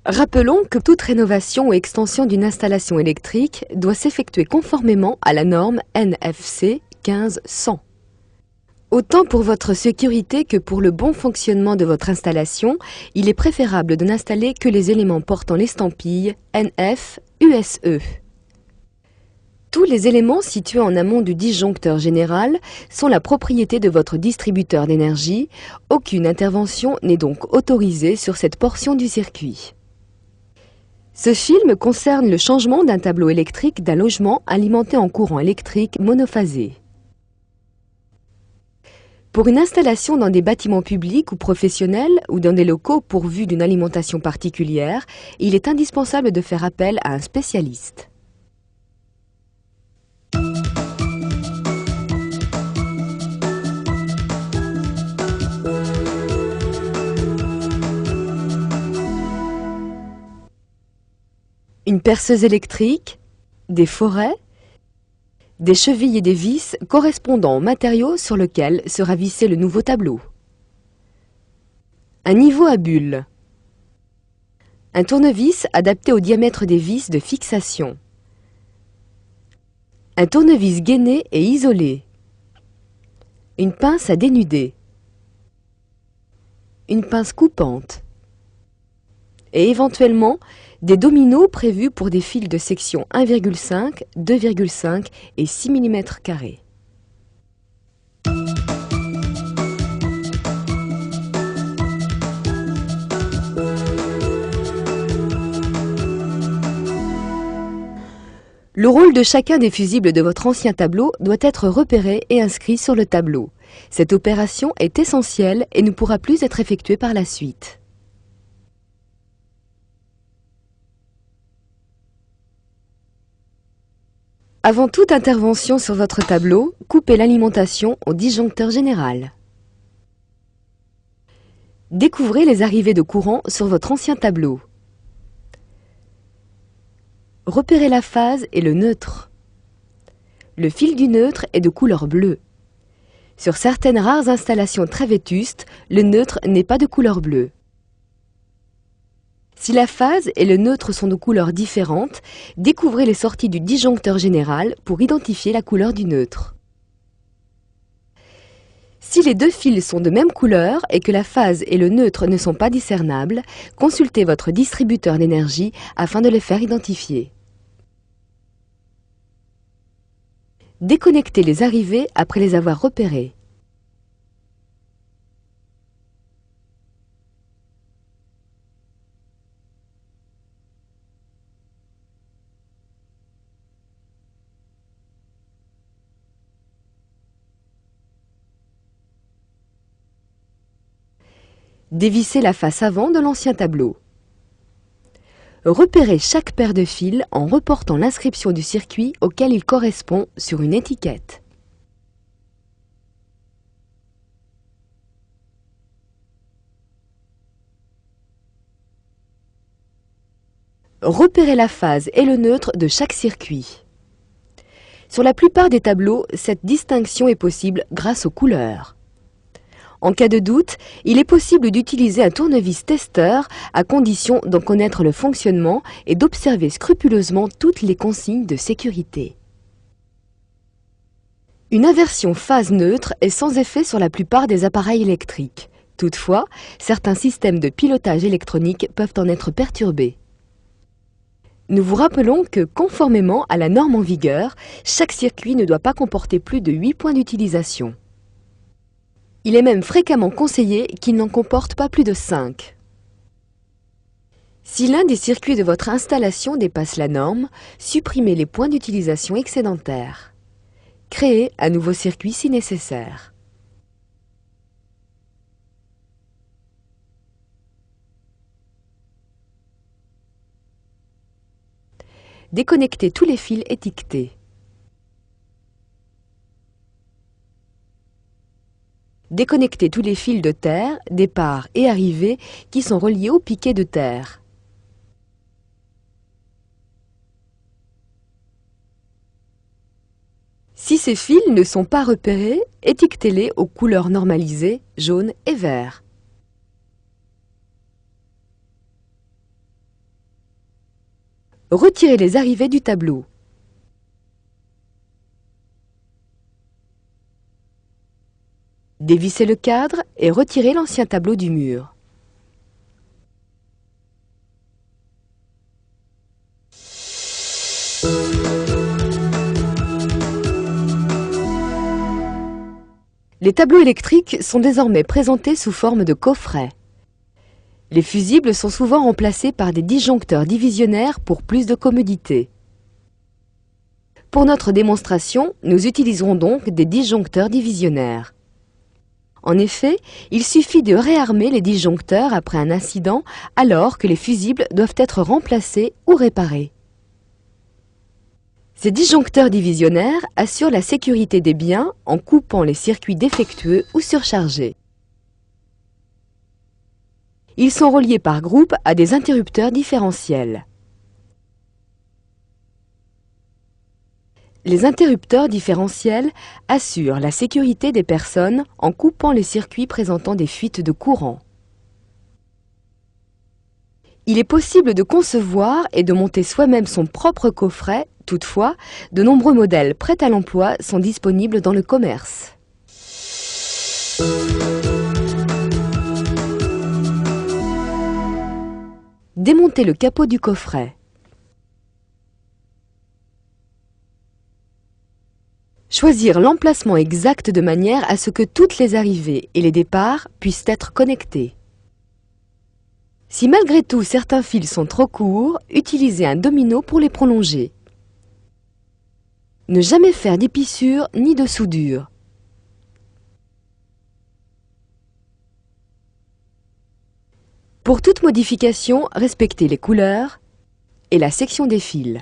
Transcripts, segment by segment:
Rappelons que toute rénovation ou extension d'une installation électrique doit s'effectuer conformément à la norme NFC 1500. Autant pour votre sécurité que pour le bon fonctionnement de votre installation, il est préférable de n'installer que les éléments portant l'estampille NF USE. Tous les éléments situés en amont du disjoncteur général sont la propriété de votre distributeur d'énergie. Aucune intervention n'est donc autorisée sur cette portion du circuit. Ce film concerne le changement d'un tableau électrique d'un logement alimenté en courant électrique monophasé. Pour une installation dans des bâtiments publics ou professionnels ou dans des locaux pourvus d'une alimentation particulière, il est indispensable de faire appel à un spécialiste. Une perceuse électrique, des forets, des chevilles et des vis correspondant au matériau sur lequel sera vissé le nouveau tableau. Un niveau à bulles. Un tournevis adapté au diamètre des vis de fixation. Un tournevis gainé et isolé. Une pince à dénuder. Une pince coupante. Et éventuellement des dominos prévus pour des fils de section 1,5, 2,5 et 6 mm carrés. Le rôle de chacun des fusibles de votre ancien tableau doit être repéré et inscrit sur le tableau. Cette opération est essentielle et ne pourra plus être effectuée par la suite. Avant toute intervention sur votre tableau, coupez l'alimentation au disjoncteur général. Découvrez les arrivées de courant sur votre ancien tableau. Repérez la phase et le neutre. Le fil du neutre est de couleur bleue. Sur certaines rares installations très vétustes, le neutre n'est pas de couleur bleue. Si la phase et le neutre sont de couleurs différentes, découvrez les sorties du disjoncteur général pour identifier la couleur du neutre. Si les deux fils sont de même couleur et que la phase et le neutre ne sont pas discernables, consultez votre distributeur d'énergie afin de les faire identifier. Déconnectez les arrivées après les avoir repérées. Dévissez la face avant de l'ancien tableau. Repérez chaque paire de fils en reportant l'inscription du circuit auquel il correspond sur une étiquette. Repérez la phase et le neutre de chaque circuit. Sur la plupart des tableaux, cette distinction est possible grâce aux couleurs. En cas de doute, il est possible d'utiliser un tournevis testeur à condition d'en connaître le fonctionnement et d'observer scrupuleusement toutes les consignes de sécurité. Une inversion phase neutre est sans effet sur la plupart des appareils électriques. Toutefois, certains systèmes de pilotage électronique peuvent en être perturbés. Nous vous rappelons que, conformément à la norme en vigueur, chaque circuit ne doit pas comporter plus de 8 points d'utilisation. Il est même fréquemment conseillé qu'il n'en comporte pas plus de 5. Si l'un des circuits de votre installation dépasse la norme, supprimez les points d'utilisation excédentaires. Créez un nouveau circuit si nécessaire. Déconnectez tous les fils étiquetés. Déconnectez tous les fils de terre, départ et arrivée qui sont reliés au piquet de terre. Si ces fils ne sont pas repérés, étiquetez-les aux couleurs normalisées, jaune et vert. Retirez les arrivées du tableau. Dévissez le cadre et retirez l'ancien tableau du mur. Les tableaux électriques sont désormais présentés sous forme de coffrets. Les fusibles sont souvent remplacés par des disjoncteurs divisionnaires pour plus de commodité. Pour notre démonstration, nous utiliserons donc des disjoncteurs divisionnaires. En effet, il suffit de réarmer les disjoncteurs après un incident alors que les fusibles doivent être remplacés ou réparés. Ces disjoncteurs divisionnaires assurent la sécurité des biens en coupant les circuits défectueux ou surchargés. Ils sont reliés par groupe à des interrupteurs différentiels. Les interrupteurs différentiels assurent la sécurité des personnes en coupant les circuits présentant des fuites de courant. Il est possible de concevoir et de monter soi-même son propre coffret. Toutefois, de nombreux modèles prêts à l'emploi sont disponibles dans le commerce. Démontez le capot du coffret. Choisir l'emplacement exact de manière à ce que toutes les arrivées et les départs puissent être connectés. Si malgré tout certains fils sont trop courts, utilisez un domino pour les prolonger. Ne jamais faire d'épissure ni de soudure. Pour toute modification, respectez les couleurs et la section des fils.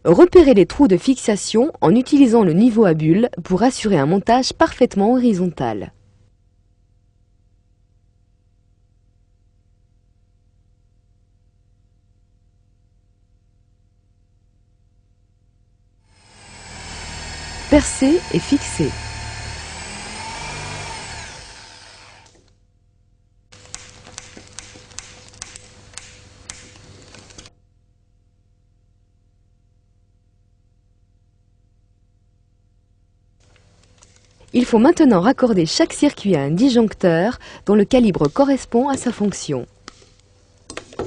Repérez les trous de fixation en utilisant le niveau à bulles pour assurer un montage parfaitement horizontal. Percez et fixez. Il faut maintenant raccorder chaque circuit à un disjoncteur dont le calibre correspond à sa fonction.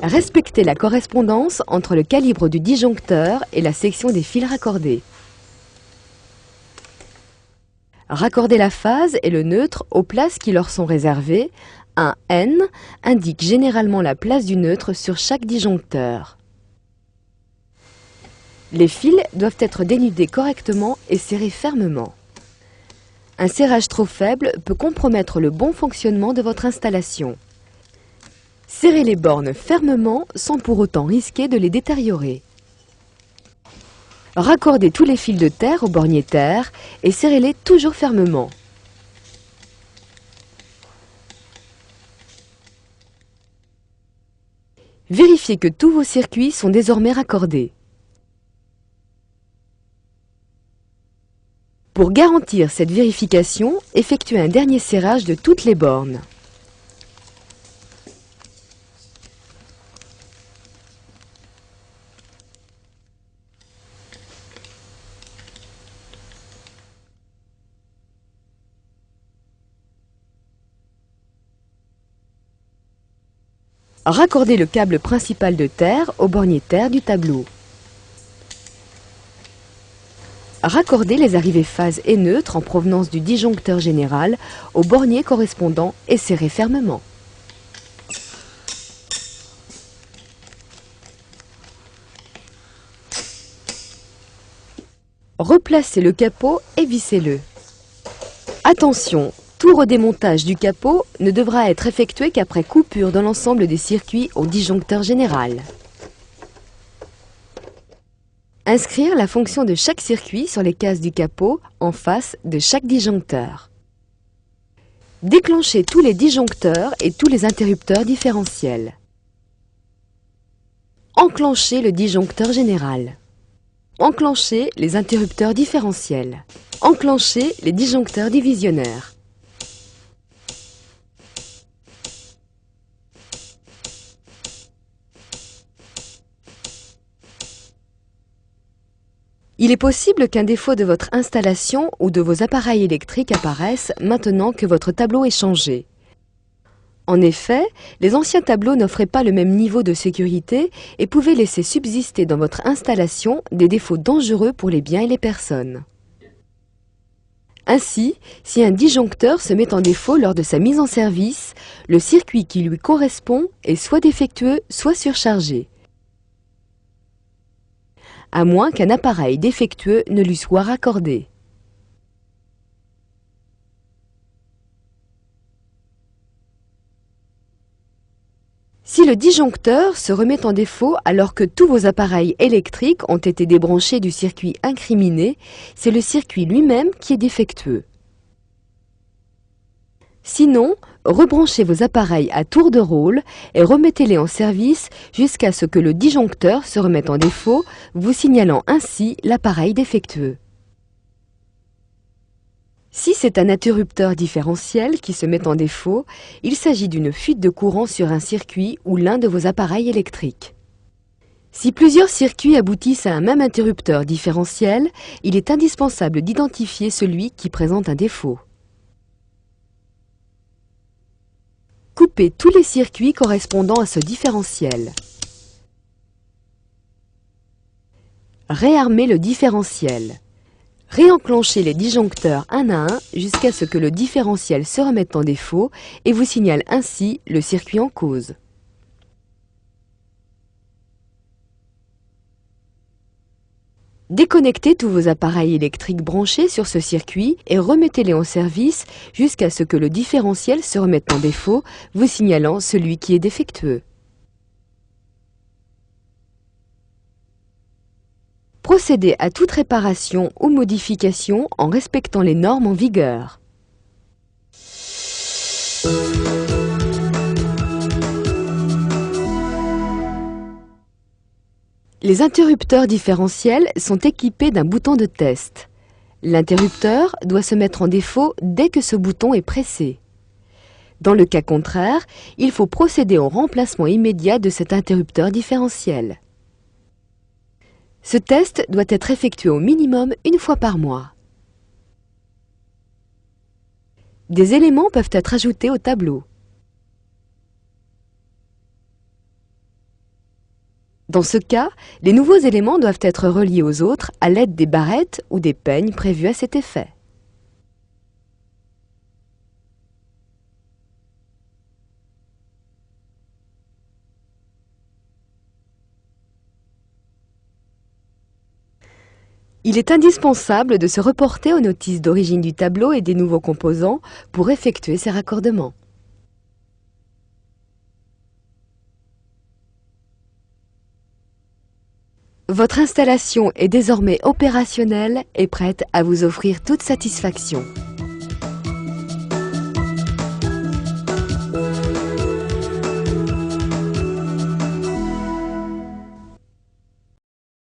Respectez la correspondance entre le calibre du disjoncteur et la section des fils raccordés. Raccordez la phase et le neutre aux places qui leur sont réservées. Un N indique généralement la place du neutre sur chaque disjoncteur. Les fils doivent être dénudés correctement et serrés fermement. Un serrage trop faible peut compromettre le bon fonctionnement de votre installation. Serrez les bornes fermement sans pour autant risquer de les détériorer. Raccordez tous les fils de terre au bornier terre et serrez-les toujours fermement. Vérifiez que tous vos circuits sont désormais raccordés. Pour garantir cette vérification, effectuez un dernier serrage de toutes les bornes. Raccordez le câble principal de terre au bornier terre du tableau. Raccordez les arrivées phase et neutres en provenance du disjoncteur général au bornier correspondant et serrez fermement. Replacez le capot et vissez-le. Attention, tout redémontage du capot ne devra être effectué qu'après coupure dans l'ensemble des circuits au disjoncteur général. Inscrire la fonction de chaque circuit sur les cases du capot en face de chaque disjoncteur. Déclenchez tous les disjoncteurs et tous les interrupteurs différentiels. Enclenchez le disjoncteur général. Enclenchez les interrupteurs différentiels. Enclenchez les disjoncteurs divisionnaires. Il est possible qu'un défaut de votre installation ou de vos appareils électriques apparaisse maintenant que votre tableau est changé. En effet, les anciens tableaux n'offraient pas le même niveau de sécurité et pouvaient laisser subsister dans votre installation des défauts dangereux pour les biens et les personnes. Ainsi, si un disjoncteur se met en défaut lors de sa mise en service, le circuit qui lui correspond est soit défectueux, soit surchargé, à moins qu'un appareil défectueux ne lui soit raccordé. Si le disjoncteur se remet en défaut alors que tous vos appareils électriques ont été débranchés du circuit incriminé, c'est le circuit lui-même qui est défectueux. Sinon, rebranchez vos appareils à tour de rôle et remettez-les en service jusqu'à ce que le disjoncteur se remette en défaut, vous signalant ainsi l'appareil défectueux. Si c'est un interrupteur différentiel qui se met en défaut, il s'agit d'une fuite de courant sur un circuit ou l'un de vos appareils électriques. Si plusieurs circuits aboutissent à un même interrupteur différentiel, il est indispensable d'identifier celui qui présente un défaut. Coupez tous les circuits correspondant à ce différentiel. Réarmez le différentiel. Réenclenchez les disjoncteurs un à un jusqu'à ce que le différentiel se remette en défaut et vous signale ainsi le circuit en cause. Déconnectez tous vos appareils électriques branchés sur ce circuit et remettez-les en service jusqu'à ce que le différentiel se remette en défaut, vous signalant celui qui est défectueux. Procédez à toute réparation ou modification en respectant les normes en vigueur. Les interrupteurs différentiels sont équipés d'un bouton de test. L'interrupteur doit se mettre en défaut dès que ce bouton est pressé. Dans le cas contraire, il faut procéder au remplacement immédiat de cet interrupteur différentiel. Ce test doit être effectué au minimum une fois par mois. Des éléments peuvent être ajoutés au tableau. Dans ce cas, les nouveaux éléments doivent être reliés aux autres à l'aide des barrettes ou des peignes prévus à cet effet. Il est indispensable de se reporter aux notices d'origine du tableau et des nouveaux composants pour effectuer ces raccordements. Votre installation est désormais opérationnelle et prête à vous offrir toute satisfaction.